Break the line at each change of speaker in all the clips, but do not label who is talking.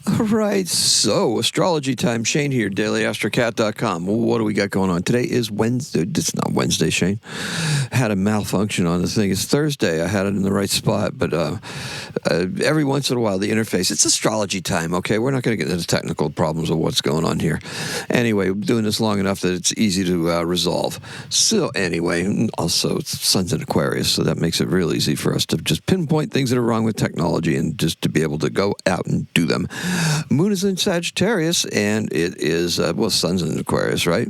All right, so astrology time. Shane here, daily-astrocat.com. What do we got going on? Today is Wednesday. It's not Wednesday, Shane. Had a malfunction on the thing. It's Thursday. I had it in the right spot, but every once in a while, the interface, it's astrology time, okay? We're not going to get into the technical problems of what's going on here. Anyway, we're doing this long enough that it's easy to resolve. So anyway, also, it's Sun's in Aquarius, so that makes it real easy for us to just pinpoint things that are wrong with technology and just to be able to go out and do them. Moon is in Sagittarius, and it is, Sun's in Aquarius, right?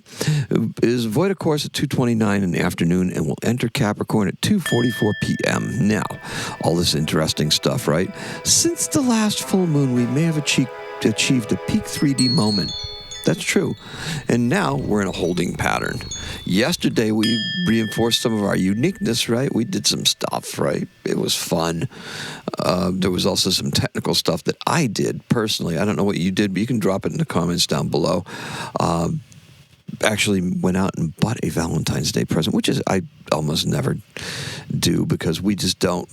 It is void of course at 2:29 in the afternoon and will enter Capricorn at 2:44 p.m. Now, all this interesting stuff, right? Since the last full moon, we may have achieved a peak 3D moment. That's true. And now we're in a holding pattern. Yesterday, we reinforced some of our uniqueness, right? We did some stuff, right? It was fun. There was also some technical stuff that I did personally. I don't know what you did, but you can drop it in the comments down below. Actually went out and bought a Valentine's Day present, which is I almost never do because we just don't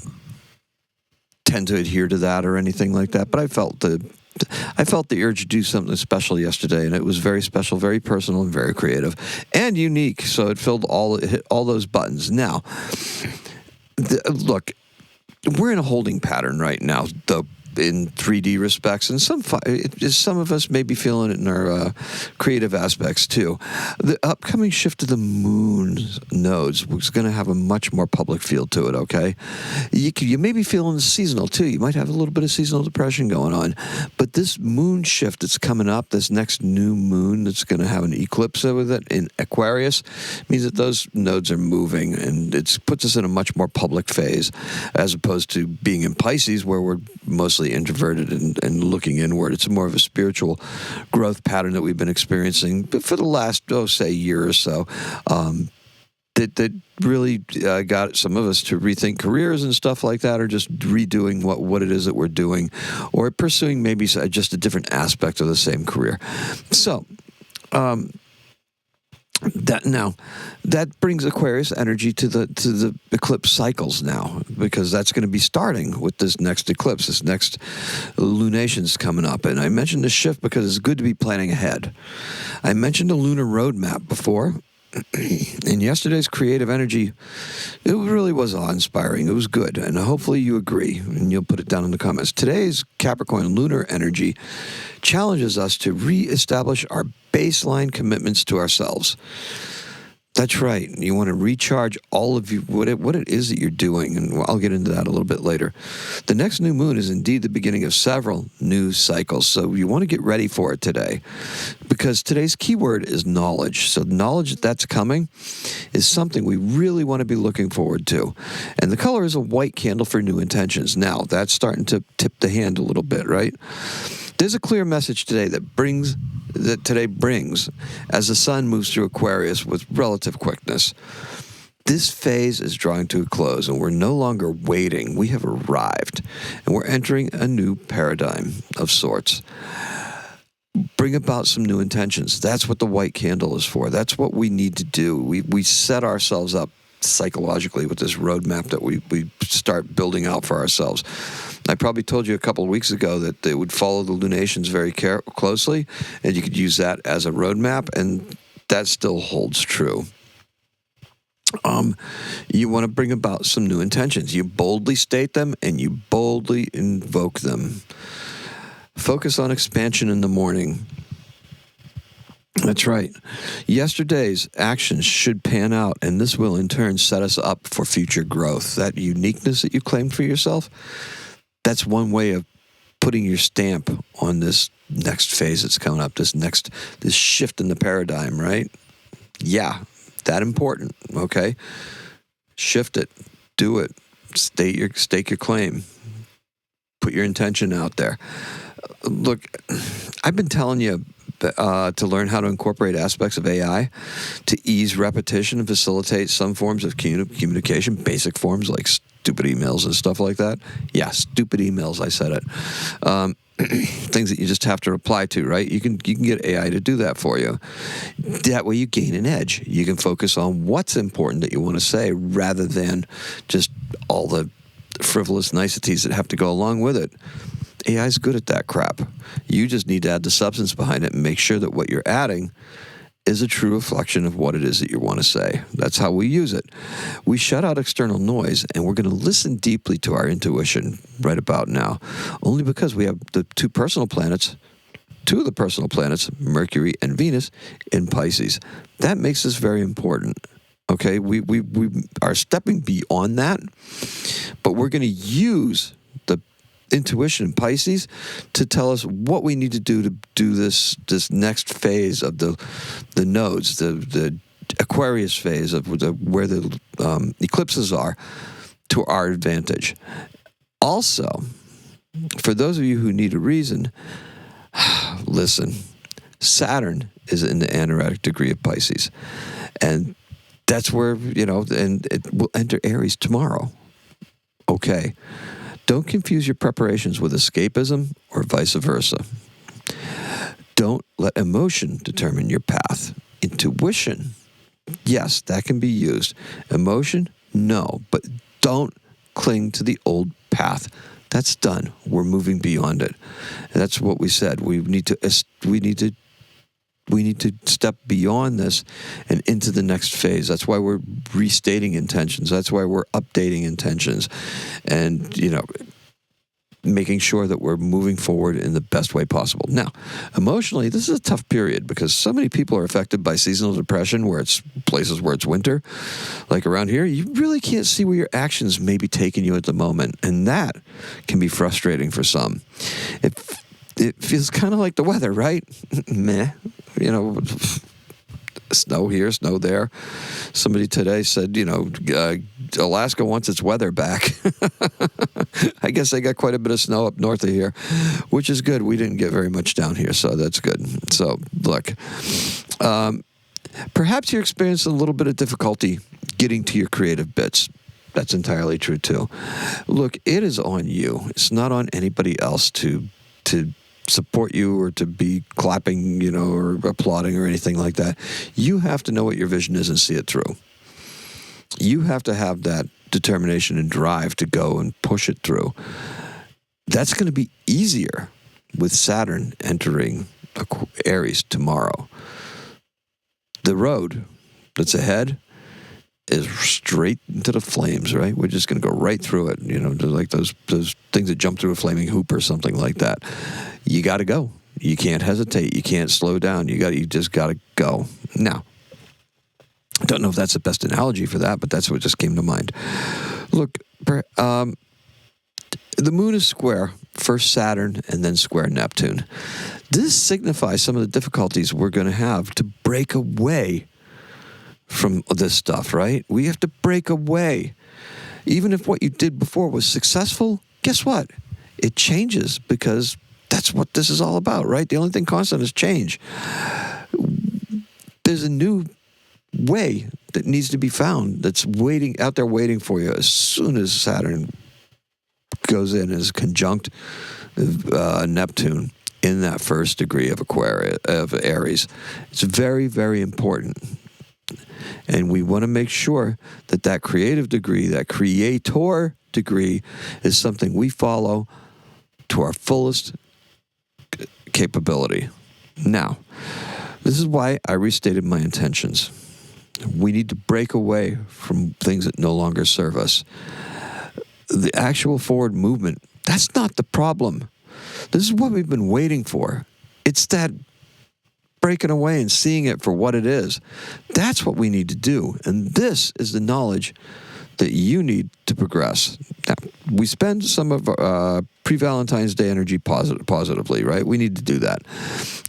tend to adhere to that or anything like that. But I felt the urge to do something special yesterday, and it was very special, very personal, and very creative and unique. So it hit all those buttons. Now, look, we're in a holding pattern right now, in 3D respects, and some of us may be feeling it in our creative aspects too. The upcoming shift of the moon nodes is going to have a much more public feel to it, okay? You may be feeling seasonal too. You might have a little bit of seasonal depression going on, but this moon shift that's coming up, this next new moon that's going to have an eclipse with it in Aquarius, means that those nodes are moving, and it puts us in a much more public phase as opposed to being in Pisces where we're mostly introverted and looking inward. It's more of a spiritual growth pattern that we've been experiencing for the last, year or so. That really got some of us to rethink careers and stuff like that, or just redoing what it is that we're doing, or pursuing maybe just a different aspect of the same career. So, that brings Aquarius energy to the eclipse cycles now, because that's going to be starting with this next eclipse, this next lunation's coming up. And I mentioned this shift because it's good to be planning ahead. I mentioned a lunar roadmap before. In yesterday's creative energy, it really was awe-inspiring. It was good, and hopefully you agree, and you'll put it down in the comments. Today's Capricorn lunar energy challenges us to reestablish our baseline commitments to ourselves. That's right. You want to recharge all of you, what it is that you're doing, and I'll get into that a little bit later. The next new moon is indeed the beginning of several new cycles, so you want to get ready for it today, because today's keyword is knowledge. So knowledge that's coming is something we really want to be looking forward to. And the color is a white candle for new intentions. Now, that's starting to tip the hand a little bit, right? There's a clear message today that today brings as the sun moves through Aquarius with relative quickness. This phase is drawing to a close, and we're no longer waiting. We have arrived, and we're entering a new paradigm of sorts. Bring about some new intentions. That's what the white candle is for. That's what we need to do. We set ourselves up psychologically with this roadmap that we start building out for ourselves. I probably told you a couple of weeks ago that they would follow the lunations very closely, and you could use that as a roadmap, and that still holds true. You want to bring about some new intentions. You boldly state them, and you boldly invoke them. Focus on expansion in the morning. That's right. Yesterday's actions should pan out, and this will in turn set us up for future growth. That uniqueness that you claimed for yourself, that's one way of putting your stamp on this next phase that's coming up, this shift in the paradigm, right? Yeah, that important, okay? Shift it, do it, stake your claim, put your intention out there. Look, I've been telling you to learn how to incorporate aspects of AI to ease repetition and facilitate some forms of communication, basic forms like stupid emails and stuff like that. Yeah, stupid emails, I said it. Things that you just have to reply to, right? You can get AI to do that for you. That way you gain an edge. You can focus on what's important that you want to say rather than just all the frivolous niceties that have to go along with it. AI is good at that crap. You just need to add the substance behind it and make sure that what you're adding is a true reflection of what it is that you want to say. That's how we use it. We shut out external noise, and we're going to listen deeply to our intuition right about now, only because we have the two of the personal planets, Mercury and Venus, in Pisces. That makes this very important. Okay, we are stepping beyond that, but we're going to use the intuition in Pisces to tell us what we need to do this next phase of the nodes, the Aquarius phase of where the eclipses are, to our advantage. Also, for those of you who need a reason, listen, Saturn is in the anaretic degree of Pisces, and that's where, and it will enter Aries tomorrow. Okay. Don't confuse your preparations with escapism or vice versa. Don't let emotion determine your path. Intuition, yes, that can be used. Emotion, no, but don't cling to the old path. That's done. We're moving beyond it. And that's what we said. We need to step beyond this and into the next phase. That's why we're restating intentions. That's why we're updating intentions, and making sure that we're moving forward in the best way possible. Now, emotionally, this is a tough period because so many people are affected by seasonal depression, where it's places where it's winter. Like around here, you really can't see where your actions may be taking you at the moment, and that can be frustrating for some. It feels kind of like the weather, right? Meh. Snow here, snow there. Somebody today said, Alaska wants its weather back. I guess they got quite a bit of snow up north of here, which is good. We didn't get very much down here, so that's good. So, look, perhaps you're experiencing a little bit of difficulty getting to your creative bits. That's entirely true, too. Look, it is on you. It's not on anybody else to support you or to be clapping, or applauding or anything like that. You have to know what your vision is and see it through. You have to have that determination and drive to go and push it through. That's going to be easier with Saturn entering Aries tomorrow. The road that's ahead is straight into the flames, right? We're just going to go right through it, like those things that jump through a flaming hoop or something like that. You got to go. You can't hesitate. You can't slow down. You just got to go. Now, I don't know if that's the best analogy for that, but that's what just came to mind. Look, the moon is square, first Saturn and then square Neptune. This signifies some of the difficulties we're going to have to break away from this stuff, right? We have to break away. Even if what you did before was successful, guess what? It changes, because that's what this is all about, right? The only thing constant is change. There's a new way that needs to be found that's out there waiting for you as soon as Saturn goes in as conjunct Neptune in that first degree of Aries. It's very, very important. And we want to make sure that creative degree, that creator degree, is something we follow to our fullest capability. Now, this is why I restated my intentions. We need to break away from things that no longer serve us. The actual forward movement, that's not the problem. This is what we've been waiting for. It's that breaking away and seeing it for what it is. That's what we need to do. And this is the knowledge that you need to progress. Now, we spend some of pre-Valentine's Day energy positively, right? We need to do that.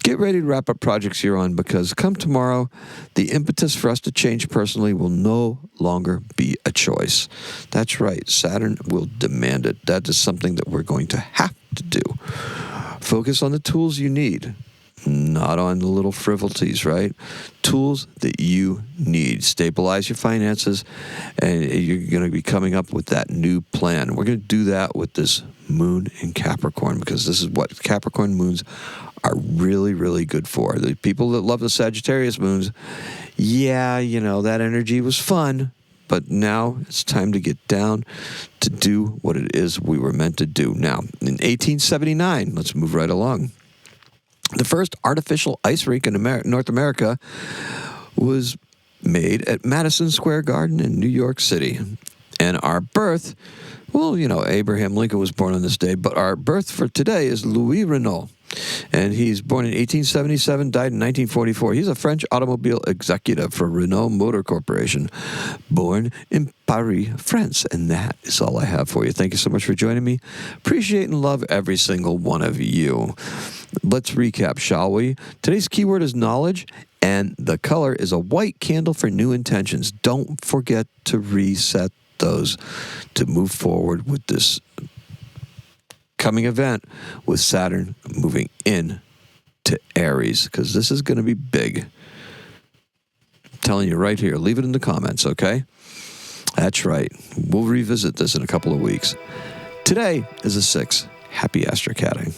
Get ready to wrap up projects you're on, because come tomorrow, the impetus for us to change personally will no longer be a choice. That's right. Saturn will demand it. That is something that we're going to have to do. Focus on the tools you need, not on the little frivolities, right? Tools that you need. Stabilize your finances, and you're going to be coming up with that new plan. We're going to do that with this moon in Capricorn, because this is what Capricorn moons are really, really good for. The people that love the Sagittarius moons, that energy was fun, but now it's time to get down to do what it is we were meant to do. Now, in 1879, let's move right along. The first artificial ice rink in North America was made at Madison Square Garden in New York City. And our birth, well, Abraham Lincoln was born on this day, but our birth for today is Louis Renault. And he's born in 1877, died in 1944. He's a French automobile executive for Renault Motor Corporation, born in Paris, France. And that is all I have for you. Thank you so much for joining me. Appreciate and love every single one of you. Let's recap, shall we? Today's keyword is knowledge, and the color is a white candle for new intentions. Don't forget to reset those to move forward with this coming event with Saturn moving in to Aries, because this is going to be big. I'm telling you right here. Leave it in the comments, okay? That's right. We'll revisit this in a couple of weeks. Today is a 6. Happy astrocatting.